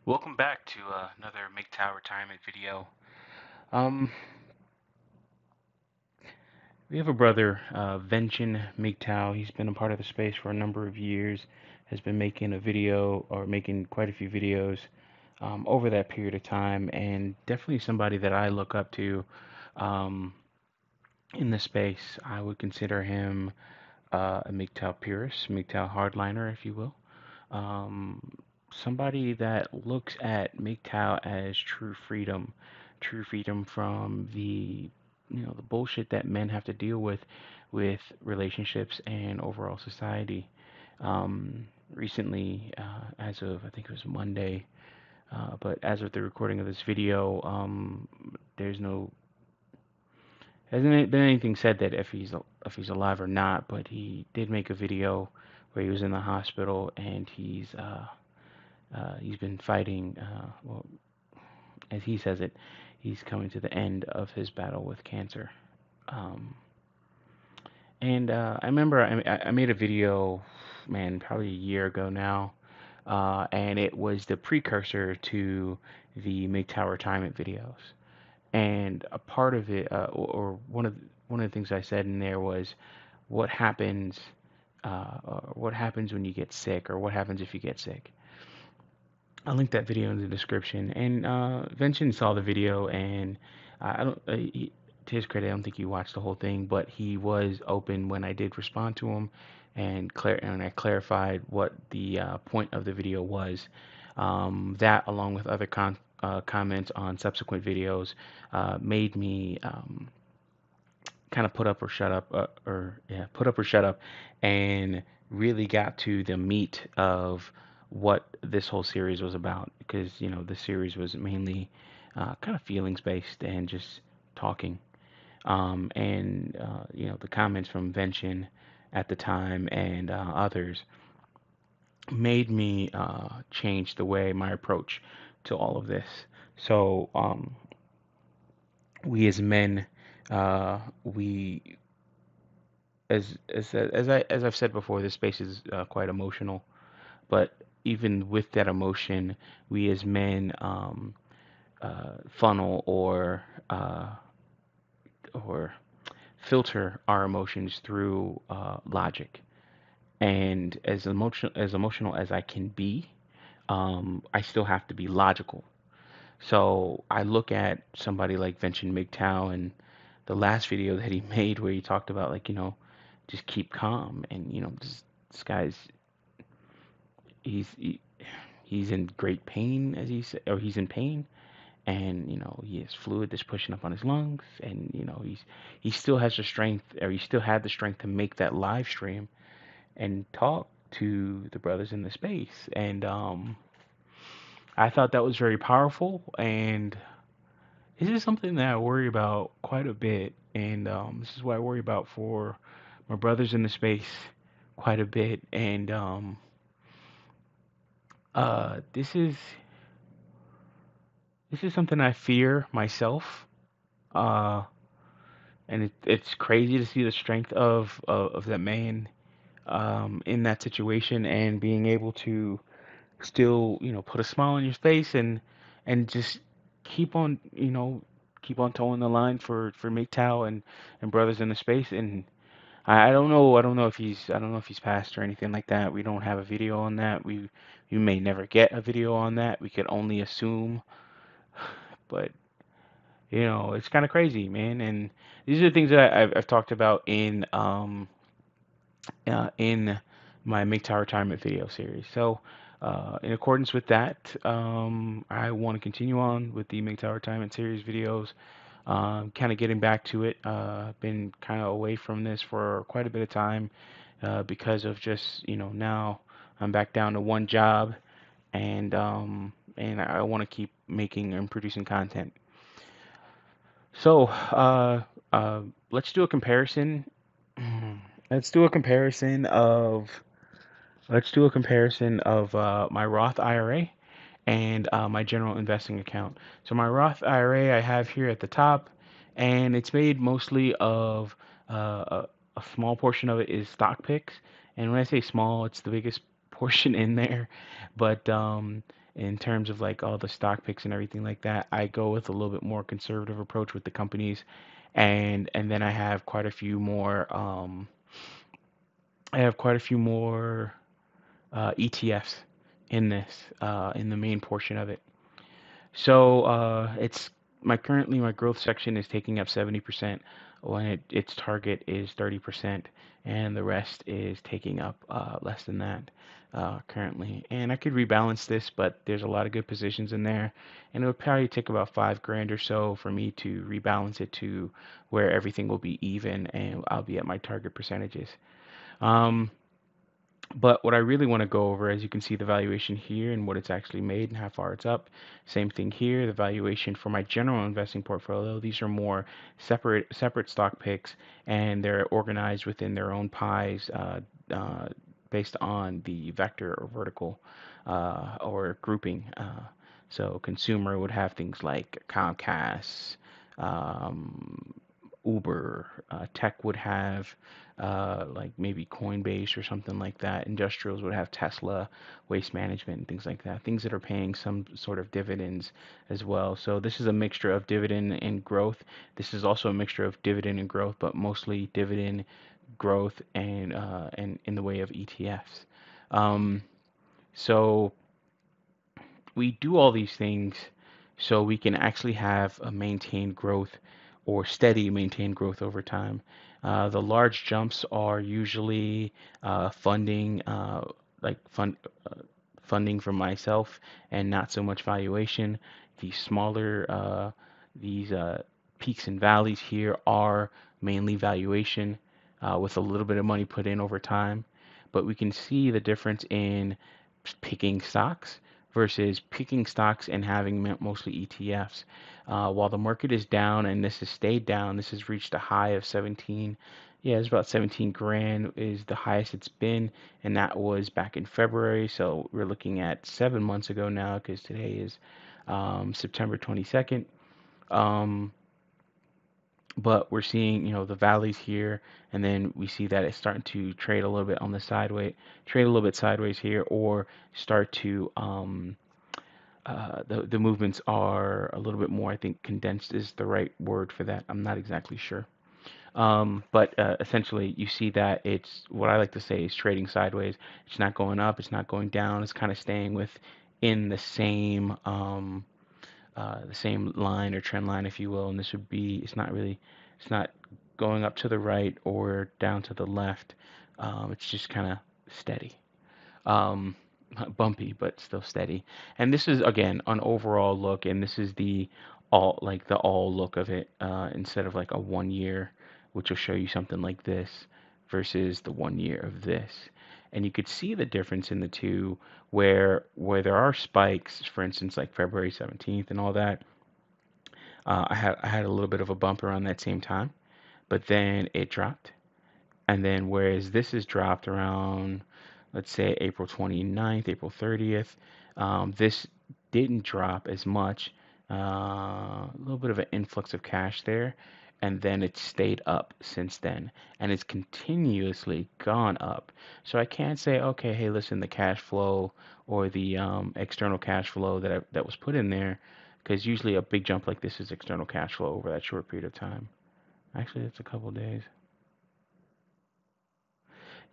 Welcome back to another MGTOW retirement video. Um, we have a brother, Venchin MGTOW. He's been a part of the space for a number of years. Has been making a video or making quite a few videos over that period of time, and definitely somebody that I look up to um, in the space. I would consider him a MGTOW purist, MGTOW hardliner, if you will. Um, Somebody that looks at MGTOW as true freedom from the bullshit that men have to deal with relationships and overall society. Recently, as of I think it was Monday, but as of the recording of this video, there's no hasn't been anything said that if he's alive or not, but he did make a video where he was in the hospital and he's been fighting. Well, as he says it, he's coming to the end of his battle with cancer. Um, and I remember I made a video, man, probably a year ago now, and it was the precursor to the MGTOW retirement videos. And a part of it, or one of the things I said in there was, what happens, what happens when you get sick, or what happens if you get sick. I'll link that video in the description. And Vincent saw the video, and I don't. To his credit, I don't think he watched the whole thing, but he was open when I did respond to him, and I clarified what the point of the video was. That, along with other comments on subsequent videos, made me kind of put up or shut up, put up or shut up, and really got to the meat of what this whole series was about. Because the series was mainly kind of feelings based and just talking. And the comments from Vention at the time and others made me change the way my approach to all of this. So we as men, we as I've said before, this space is quite emotional. But even with that emotion, we as men funnel or filter our emotions through logic. And as emotional as I can be, I still have to be logical. So I look at somebody like Vincent MGTOW and the last video that he made where he talked about, like, just keep calm. And this guy's he's he, he's in great pain, as he said, or he's in pain, and he has fluid that's pushing up on his lungs, and he still has the strength, or he still had the strength to make that live stream and talk to the brothers in the space. And I thought that was very powerful, and this is something that I worry about quite a bit, and this is what I worry about for my brothers in the space quite a bit. And this is something I fear myself. Uh, and it's crazy to see the strength of that man in that situation, and being able to still put a smile on your face, and just keep on keep on towing the line for MGTOW and brothers in the space. And I don't know if he's passed or anything like that. We don't have a video on that. We may never get a video on that. We could only assume. But it's kind of crazy, man. And these are the things that I've talked about in my MGTOW retirement video series. So, in accordance with that, I want to continue on with the MGTOW retirement series videos. Kind of getting back to it. Been kind of away from this for quite a bit of time because of just now I'm back down to one job, and I want to keep making and producing content. So, let's do a comparison. Let's do a comparison of my Roth IRA and my general investing account. So my Roth IRA I have here at the top, and it's made mostly of a small portion of it is stock picks. And when I say small, it's the biggest portion in there, but in terms of like all the stock picks and everything like that, I go with a little bit more conservative approach with the companies, and then I have quite a few more ETFs in this in the main portion of it. So it's my growth section is taking up 70% when its target is 30%, and the rest is taking up less than that currently. And I could rebalance this, but there's a lot of good positions in there, and it would probably take about 5 grand or so for me to rebalance it to where everything will be even and I'll be at my target percentages. Um, but what I really want to go over, as you can see the valuation here and what it's actually made and how far it's up. Same thing here, the valuation for my general investing portfolio. These are more separate stock picks, and they're organized within their own pies uh, based on the vector or vertical or grouping. So consumer would have things like Comcast, um, Uber. Tech would have like maybe Coinbase or something like that. Industrials would have Tesla, waste management, and things like that. Things that are paying some sort of dividends as well. So this is a mixture of dividend and growth. This is also a mixture of dividend and growth, but mostly dividend growth and in the way of ETFs. Um, so we do all these things so we can actually have a maintained growth or steady maintained growth over time. The large jumps are usually funding, like funding from myself, and not so much valuation. These smaller, these peaks and valleys here are mainly valuation with a little bit of money put in over time. But we can see the difference in picking stocks versus picking stocks and having mostly ETFs. While the market is down and this has stayed down, this has reached a high of 17. Yeah, it's about 17 grand is the highest it's been, and that was back in February. So we're looking at 7 months ago now because today is September 22nd. Um, but we're seeing, the valleys here, and then we see that it's starting to trade a little bit on the sideways, trade a little bit sideways here, or start to the movements are a little bit more, I think condensed is the right word for that. I'm not exactly sure. But essentially, you see that it's what I like to say is trading sideways. It's not going up, it's not going down. It's kind of staying within the same line or trend line, if you will. And this would be, it's not going up to the right or down to the left. It's just kind of steady. Um, Bumpy, but still steady. And this is again an overall look, and this is the all look of it instead of like a 1 year, which will show you something like this versus the 1 year of this. And you could see the difference in the two where there are spikes, for instance, like February 17th and all that. I had a little bit of a bump around that same time, but then it dropped. And then whereas this is dropped around, let's say April 29th, April 30th, this didn't drop as much. A little bit of an influx of cash there, and then it's stayed up since then, and it's continuously gone up. So I can't say, okay, hey, listen, the cash flow or the external cash flow that was put in there, because usually a big jump like this is external cash flow over that short period of time. Actually, it's a couple days.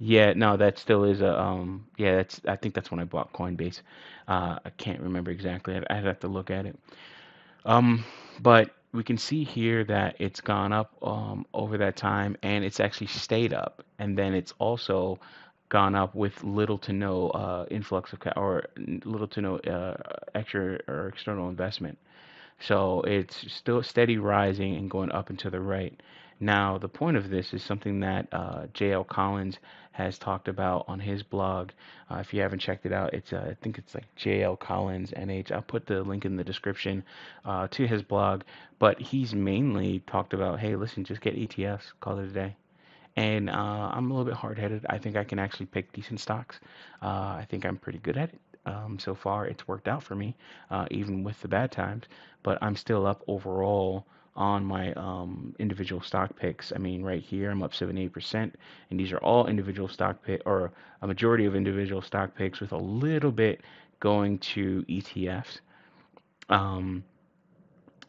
Yeah, no, that still is a yeah, that's I think that's when I bought Coinbase. I can't remember exactly. I'd have to look at it. Um, but we can see here that it's gone up over that time, and it's actually stayed up, and then it's also gone up with little to no influx of or little to no extra or external investment. So it's still steady rising and going up and to the right. Now, the point of this is something that J.L. Collins has talked about on his blog. If you haven't checked it out, I think it's like J.L. Collins NH. I'll put the link in the description to his blog. But he's mainly talked about, hey, listen, just get ETFs, call it a day. And I'm a little bit hard-headed. I think I can actually pick decent stocks. I think I'm pretty good at it. So far, it's worked out for me, even with the bad times. But I'm still up overall on my individual stock picks. I mean, right here I'm up 78%, and these are all individual stock pick, or a majority of individual stock picks with a little bit going to ETFs. Um,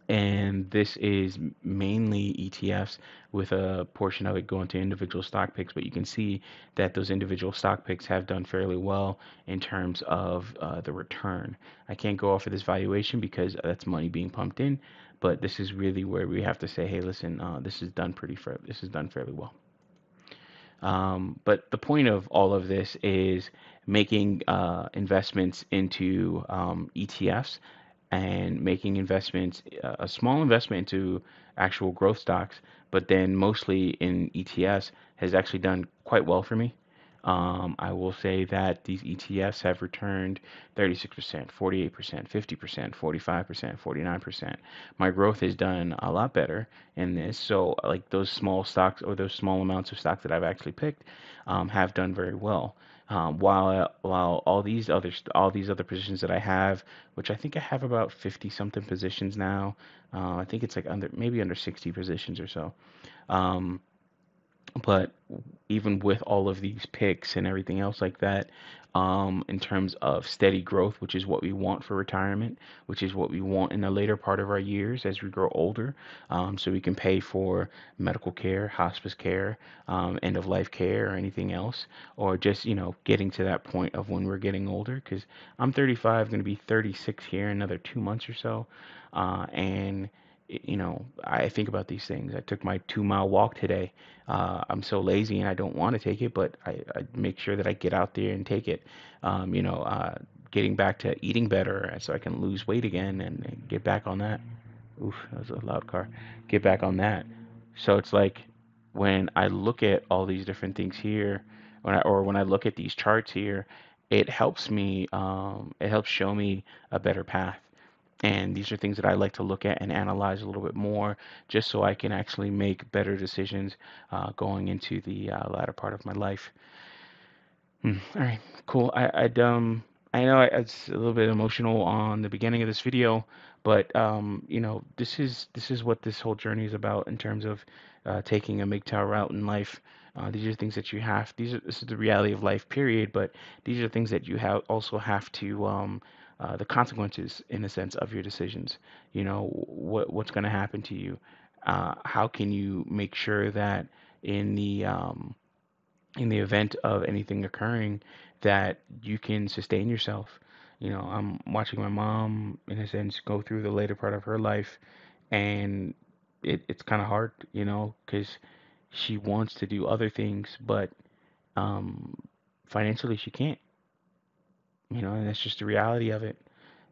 and this is mainly ETFs with a portion of it going to individual stock picks. But you can see that those individual stock picks have done fairly well in terms of the return. I can't go off of this valuation because that's money being pumped in, but this is really where we have to say, hey, listen, this is done fairly well. But the point of all of this is making investments into ETFs and making investments, a small investment into actual growth stocks, but then mostly in ETFs has actually done quite well for me. I will say that these ETFs have returned 36%, 48%, 50%, 45%, 49%. My growth has done a lot better in this. So, like those small stocks or those small amounts of stocks that I've actually picked have done very well. While all these other positions that I have, which I think I have about 50 something positions now. I think it's like maybe under 60 positions or so. Um, but even with all of these picks and everything else like that, in terms of steady growth, which is what we want for retirement, which is what we want in the later part of our years as we grow older, so we can pay for medical care, hospice care, end of life care, or anything else, or just, getting to that point of when we're getting older. Because I'm 35, going to be 36 here in another 2 months or so, and I think about these things. I took my 2 mile walk today. I'm so lazy and I don't want to take it, but I make sure that I get out there and take it. Getting back to eating better so I can lose weight again and get back on that. Oof, that was a loud car. Get back on that. So it's like when I look at all these different things here, when I look at these charts here, it helps me. It helps show me a better path. And these are things that I like to look at and analyze a little bit more, just so I can actually make better decisions going into the latter part of my life. All right, cool. I know it's a little bit emotional on the beginning of this video, but this is what this whole journey is about in terms of taking a MGTOW route in life. These are things that you have. This is the reality of life, period. But these are things that you also have to the consequences, in a sense, of your decisions. What's going to happen to you. How can you make sure that in the in the event of anything occurring, that you can sustain yourself. I'm watching my mom, in a sense, go through the later part of her life, and it's kind of hard, because she wants to do other things, but um, financially she can't, and that's just the reality of it.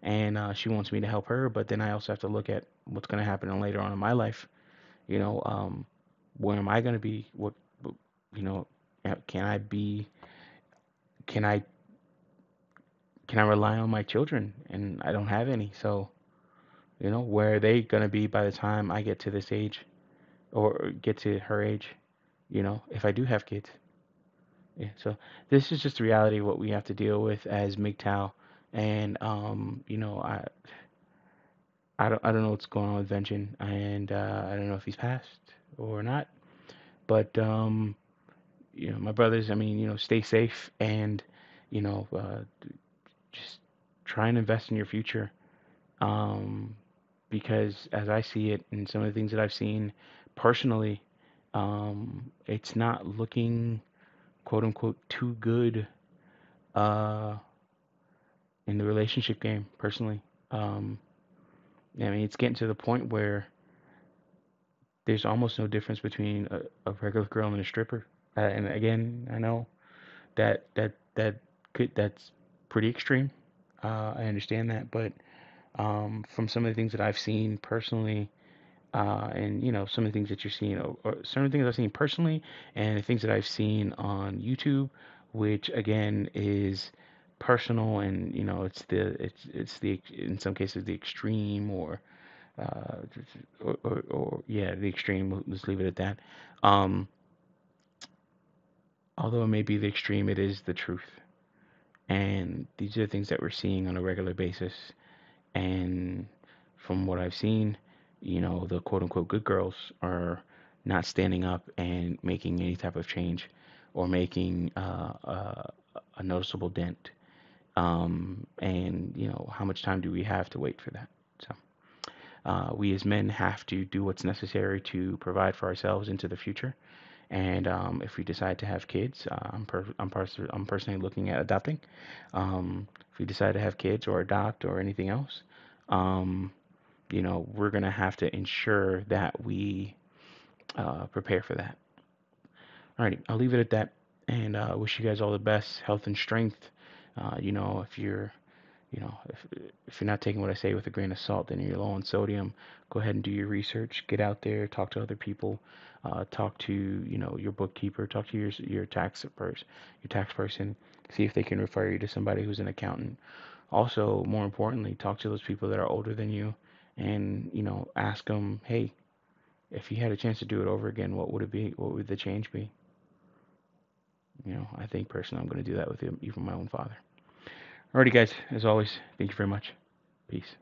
And she wants me to help her, but then I also have to look at what's going to happen later on in my life. You know, um, where am I going to be? You know, can I be? Can I can I rely on my children? And I don't have any. So, where are they going to be by the time I get to this age or get to her age, if I do have kids? Yeah. So this is just the reality of what we have to deal with as MGTOW. And, I don't know what's going on with Vengeance, and I don't know if he's passed or not. But, my brothers, I mean, stay safe and, just try and invest in your future. Um, because as I see it and some of the things that I've seen personally, it's not looking quote unquote too good uh, in the relationship game personally. Um, I mean, it's getting to the point where there's almost no difference between a regular girl and a stripper. And again, I know that's pretty extreme. I understand that, but from some of the things that I've seen personally, and some of the things that you're seeing, or some of the things I've seen personally, and the things that I've seen on YouTube, which again is personal, and it's the in some cases the extreme, uh, or yeah, the extreme. Let's leave it at that. Um, Although it may be the extreme, it is the truth, and these are the things that we're seeing on a regular basis. And from what I've seen, the quote unquote good girls are not standing up and making any type of change or making a noticeable dent. And how much time do we have to wait for that? So we as men have to do what's necessary to provide for ourselves into the future. And if we decide to have kids, I'm personally looking at adopting. If we decide to have kids or adopt or anything else, um, we're gonna have to ensure that we prepare for that. Alrighty, I'll leave it at that, and wish you guys all the best, health and strength. If you're if you're not taking what I say with a grain of salt, then you're low on sodium. Go ahead and do your research. Get out there, talk to other people, talk to your bookkeeper, talk to your tax person. See if they can refer you to somebody who's an accountant. Also, more importantly, talk to those people that are older than you, and ask them, hey, if you had a chance to do it over again, what would it be? What would the change be? I think personally, I'm going to do that with even my own father. Alrighty, guys. As always, thank you very much. Peace.